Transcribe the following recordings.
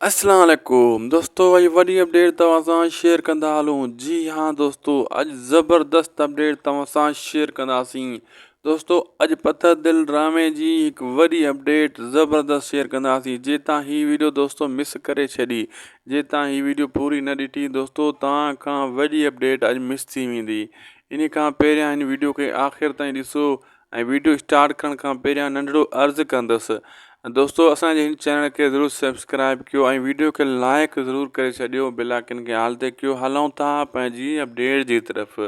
अस्सलाम वालेकुम दोस्तों, अॼु वॾी अपडेट तव्हां सां शेयर कंदा हलूं। जी हाँ दोस्तों, अॼु ज़बरदस्त अपडेट तव्हां सां शेयर कंदासीं। दोस्तों, अॼु पत्थर दिल ड्रामे जी हिकु वॾी अपडेट ज़बरदस्त शेयर कंदासीं। जे तव्हां हीअ वीडियो दोस्तों मिस करे छॾी, जे तव्हां हीअ वीडियो पूरी न ॾिठी दोस्तों, तव्हां खां वॾी अपडेट अॼु मिस थी वेंदी। इन खां पहिरियां हिन वीडियो खे आख़िर ताईं ॾिसो ऐं वीडियो स्टार्ट करण खां पहिरियां नंढिड़ो अर्ज़ु कंदुसि दोस्तों, असांजे हिन चैनल खे ज़रूरु सब्सक्राइब कयो ऐं वीडियो खे लाइक ज़रूरु करे छॾियो, बेल आइकन खे ऑल ते कयो। हलूं था पंहिंजी अपडेट जी तरफ़।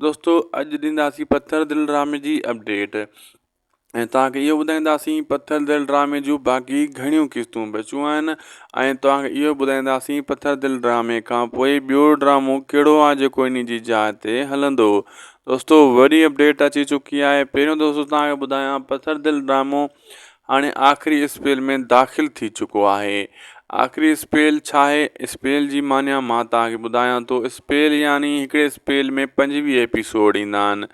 दोस्तों, अॼु ॾींदासीं पत्थर दिल ड्रामे जी अपडेट ऐं तव्हांखे इहो ॿुधाईंदासीं पत्थर दिल ड्रामे जूं बाक़ी घणियूं क़िस्तूं बचियूं आहिनि ऐं तव्हांखे इहो ॿुधाईंदासीं पत्थर दिल ड्रामे खां पोइ ॿियो ड्रामो कहिड़ो आहे जेको इन जी जाइ ते हलंदो। दोस्तों, वॾी अपडेट अची चुकी आहे। पहिरियों दोस्तों तव्हांखे ॿुधायां, पत्थर दिल ड्रामो हाणे आख़िरी स्पेल में दाख़िल थी चुको आहे। आख़िरी स्पेल छा आहे? स्पेल जी माना मां तव्हांखे ॿुधायां थो। स्पेल यानी हिकिड़े स्पेल में 25 एपिसोड ईंदा आहिनि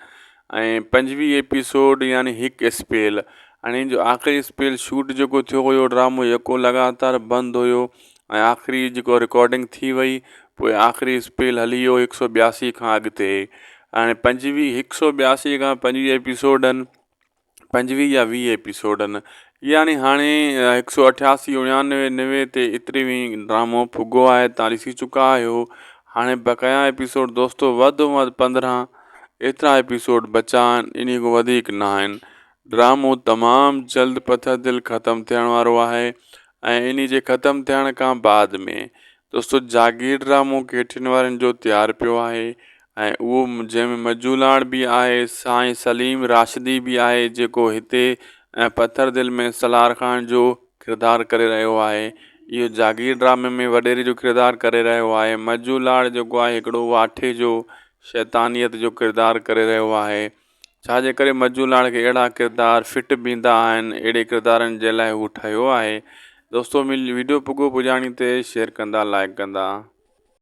ऐं 25 एपिसोड यानी हिकु स्पेल। हाणे जो आख़िरी स्पेल शूट जेको थियो हुयो, ड्रामो यको लगातार बंदि हुयो ऐं आख़िरी जेको रिकॉर्डिंग थी वई, पोइ आख़िरी स्पेल हली वियो 182 खां अॻिते। हाणे 182 खां 25 एपिसोडनि 25 या 20 एपिसोडनि यानी हाणे 188 99 90 ते एतिरी ड्रामो पुॻो आहे। तव्हां ॾिसी चुका आहियो। हाणे बक़ाया एपिसोड दोस्तों वधि में वधि 15 एतिरा एपिसोड बचा आहिनि, इन खां वधीक न आहिनि। ड्रामो तमामु जल्द पत्थर दिल ख़तमु थियण वारो आहे ऐं इन जे ख़तमु थियण खां बाद में दोस्तों जागीर ड्रामो केठिन वारनि जो तयारु पियो आहे ऐं उहो जंहिंमें मजूलाड़ बि आहे, साईं सलीम राशिदी बि आहे जेको हिते ऐं पत्थर दिल में सलार ख़ान जो किरदारु करे रहियो आहे। इहो जागीर ड्रामे में वॾेरे जो किरदारु करे रहियो आहे। मजूलाड़ जेको आहे हिकिड़ो वाठे जो शैतानियत जो किरदारु करे रहियो आहे। छाजे करे मजूलाड़ खे अहिड़ा किरदार फिट बींदा आहिनि, अहिड़े किरदारनि जे लाइ हू ठहियो आहे। दोस्तों, वीडियो पुॻो पुॼाणी ते शेयर कंदा, लाइक कंदा।